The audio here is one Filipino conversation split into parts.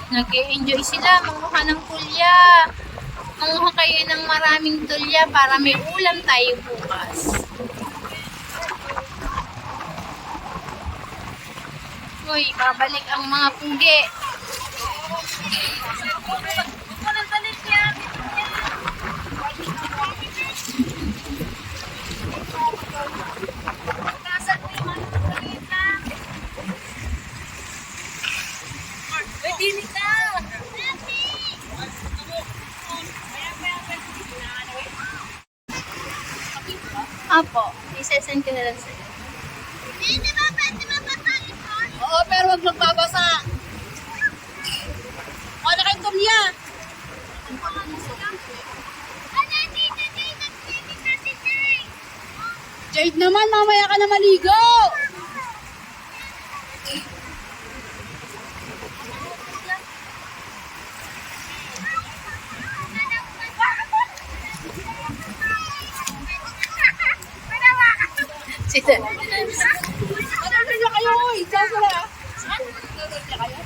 Nag-e-enjoy sila, manguha ng tulya. Manguha kayo ng maraming tulya para may ulam tayo bukas. Uy, babalik ang mga pugi. Apo, isesend ko na lang sa'yo. Oo, pero wag magbabasa. O, na kayong tumya. Jade naman, mamaya ka na maligo. Sito. Ano na kayo? Diyan sila. Saan? Ano kayo?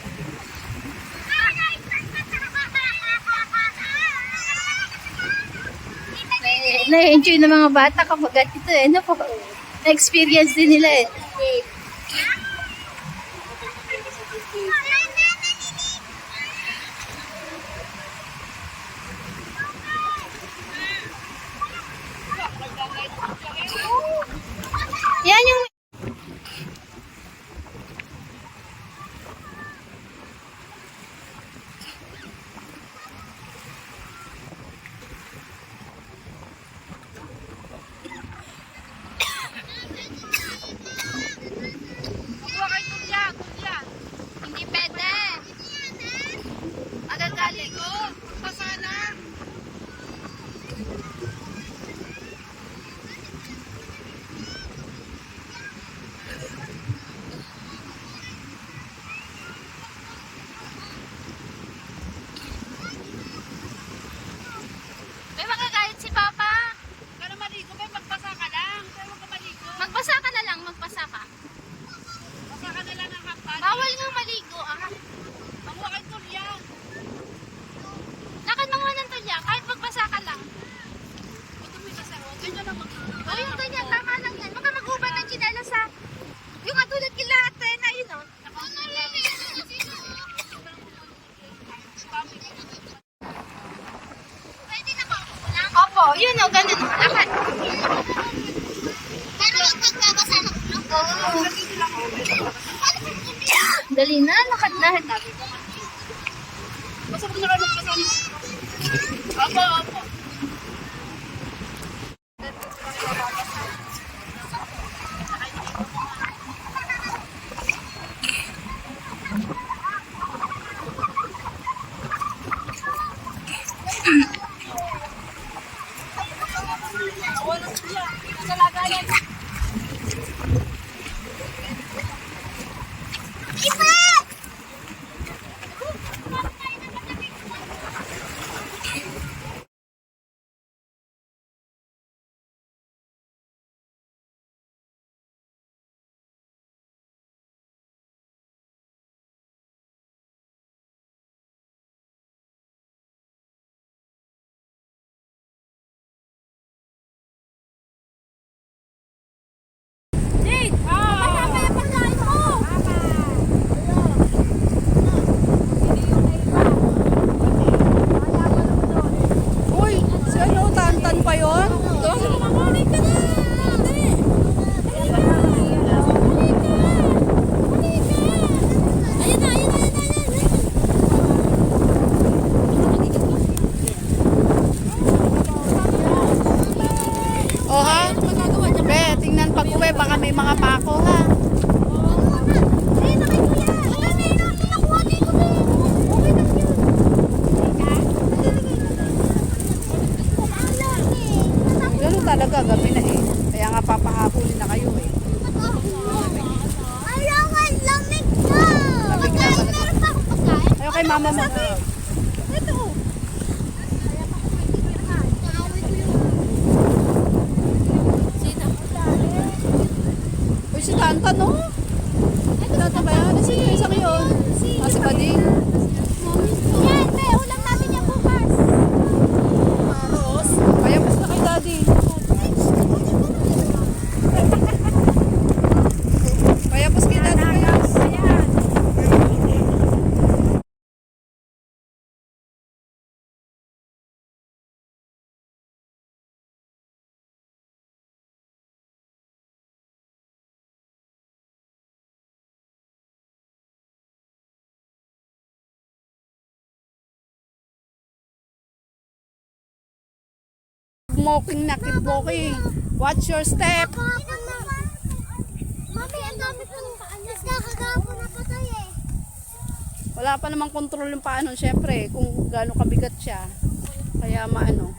Na-enjoy ng mga bata kapag ito eh. Na-experience din nila eh. Yan yung hindi pwede. Magagalit ko. Pasana. May magagalit si Papa. Pero maligo ba? Magpasa ka lang. Pero wag ka maligo. Magpasa ka na lang, magpasa ka. Basa ka na lang ng hapon. Bawal nga maligo ah. Makuha kayong tumya. Lakad mga ng tulya, kahit magpasa ka lang. Ito mo yung kasarot. Ganyan lang mag-ito. O yung ganyan, tama lang yan. Baka mag-ubad ng tsinelas sa... Yung katulad kila ate na yun o. Opo, yun o, ganun o. Lakad. Pero wag magbabasa ng blog. Oo. Dali na, lakad na. Basta kung nakalagpasan. Opo, opo. Walang tumya. Sa lagayan. Uy, si ano, Tantan pa yun? O ha? Be, tingnan pag-uwi, baka may mga pako ha. Ganun talaga, gabi na eh. Kaya nga papahabulin na kayo eh. Ayaw, ang lamig na. Lamig na talaga. Meron pa akong pagkain. Ayaw kay mama mo. rambutan, no? Ito ba yan? Sige, isa yun. Si Bading. Yan, be, ulam natin yan bukas. Kaya mas na kay Daddy. Kaya mas kay Daddy. Smoking na kipoking. Watch your step. Mami, ang dami ko ng paan. Nakakagapo na patay eh. Wala pa namang control yung paano, syempre, kung gaano kabigat siya. Kaya maano.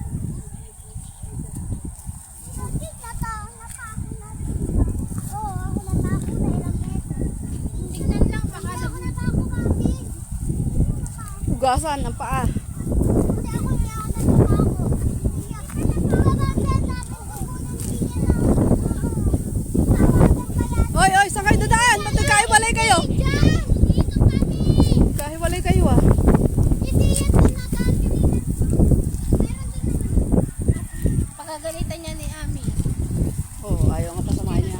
Oo, ako natako na ilang metro. Tingnan lang, baka ako natako kami. Hugasan ang paa. Hindi ako niya ako natako. Oy, oy, saan kayo dadaan? Ba't nagkahiwalay kayo? Kahiwalay kayo ah. Pagagalitan niya ni Ami. Oh, ayaw nga pasamahin niya.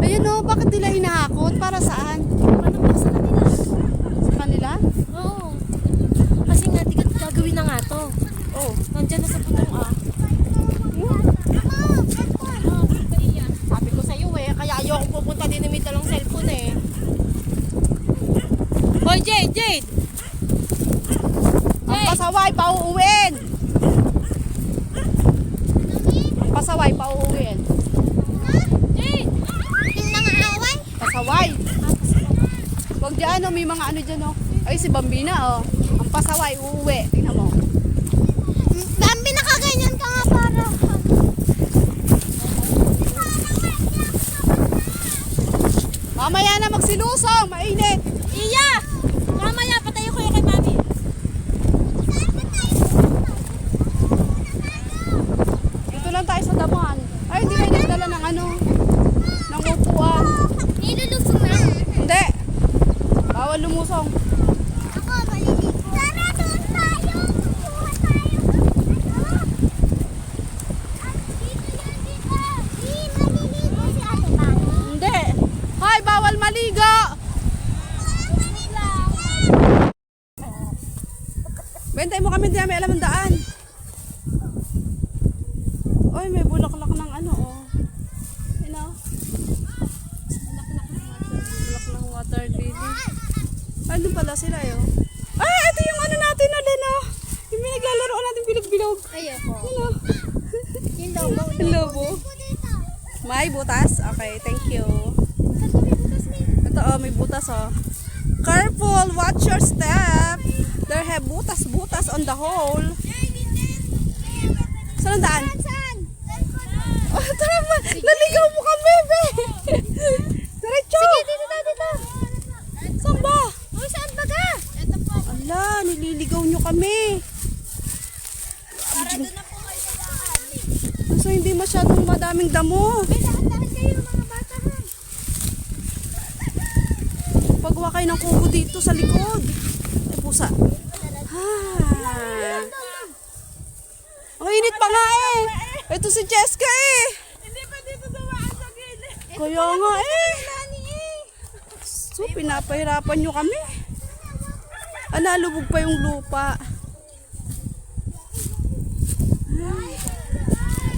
Ayun oh, bakit nila hinahakot? Para saan? Paano ba sa kanila? Sa kanila? Oo. Kasi nga, gagawin na nga to. Oh. Nandyan na sa putong ah. Sabi ko sa'yo eh, kaya ayoko pupunta din ng talong cellphone eh. Hoy, Jade! Ang pasaway, pauuwin! Ang pasaway, pauuwin. Jade! Pasaway. Huwag dyan, oh, may mga ano dyan, oh. Ay, si Bambina, oh. Ang pasaway, uuwi. Tingnan mo. Bambi, nakaganyan ka nga para. Mamaya na magsilusong, mainit. Iya! Mamaya, patayo ko yung kay Mami. Dito lang tayo sa damuhan. Ay, hindi kayo nagdala ng ano, ng upuan. Nilulusong na. Hindi. Bawal lumusong. Ako, maliligo. Tara, doon tayo. Kuha tayo. Dito. Maliligo si Ate Mami. Hindi. Hoy, bawal maligo. Bentay mo kami, hindi namin alam ang daan. Oy, may bulaklak ng ano, oh. You know? Bulaklak ng water lily. Ay, doon pala sila, oh. Ay, ito yung ano natin, Alin, oh. Yung pinaglalaro natin bilog-bilog. Ayoko. Ano? Yung lobo. Yung lobo. May butas? Okay, thank you. Ito, oh, may butas, oh. Careful, watch your step. There have butas-butas on the hole. Saan ang daan? Saan? Oh, tara ba? Naligaw mo kami, be. Diretso. Sige, dito. Saan ba? Uy, saan ba ka? Ala, nililigaw nyo kami. Para doon na po kayo sa daan. So, hindi masyadong madaming damo. Dahan-dahan kayo mga bata ha. Pagwa kayo ng kubo dito sa likod. Ay, pusa. Ah. Ang init pa nga eh. Ito si Cheska eh. Hindi pa dito dumaan sa gilid. Kaya nga eh. So, pinapahirapan nyo kami. Nalubog pa yung lupa.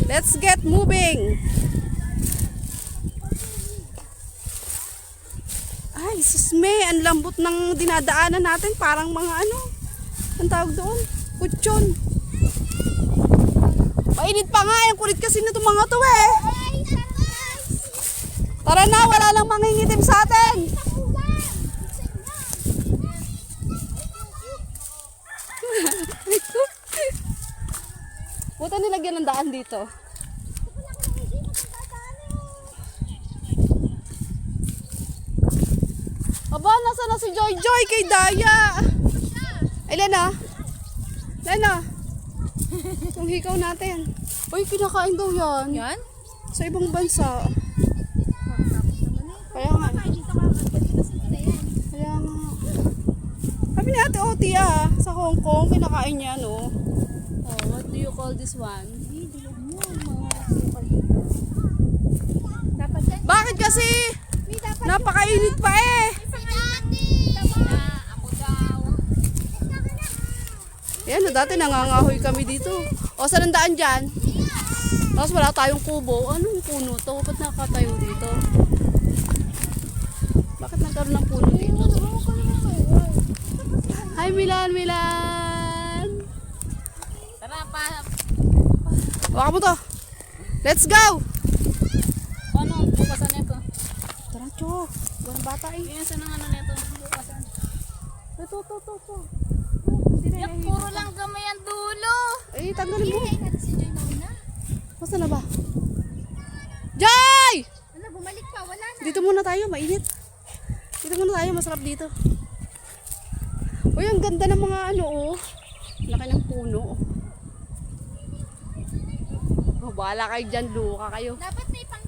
Let's get moving. Ay, susme. Ang lambot ng dinadaanan natin. Parang mga ano. Ang tawag doon? Kutsyon. Ay, Mainit pa nga. Ang kulit kasi na itong mga to eh. Ay, sarap guys. Tara na, wala lang mangingitim sa atin. Buta nilagyan ng daan dito. Aba, nasa na si Joy Joy kay Daya? Ay, Lena. Lena. Yung hikaw natin. Uy, kinakain daw yan. Yan? Sa ibang bansa. Kaya nga. Kaya nga. Sabi ni Ate Oti sa Hong Kong, kinakain niya, no? Oh, what do you call this one? Bakit kasi? Napakainit pa eh. Yan, dati nangangahoy kami dito. O, saan ang daan dyan? Tapos wala tayong kubo. Anong puno to? Ba't nakatayo dito? Bakit nagkaroon ng puno dito? Hi, Milan, Milan! Tara pa. Waka mo to. Let's go! Ano? Bukasan nito. Tara, Chok. Buwan bata eh. Yan sa nang ano nito. Bukasan. Ito. Yan, puro lang gamay ang dulo. Eh, tanggalin mo. Si Joy mauna. Basta na ba? Joy! Ano, bumalik pa, wala na. Dito muna tayo, mainit. Dito muna tayo, masarap dito. Uy, ang ganda ng mga ano, oh. Laki ng puno. Oh, bahala kayo dyan, luka kayo. Dapat may pang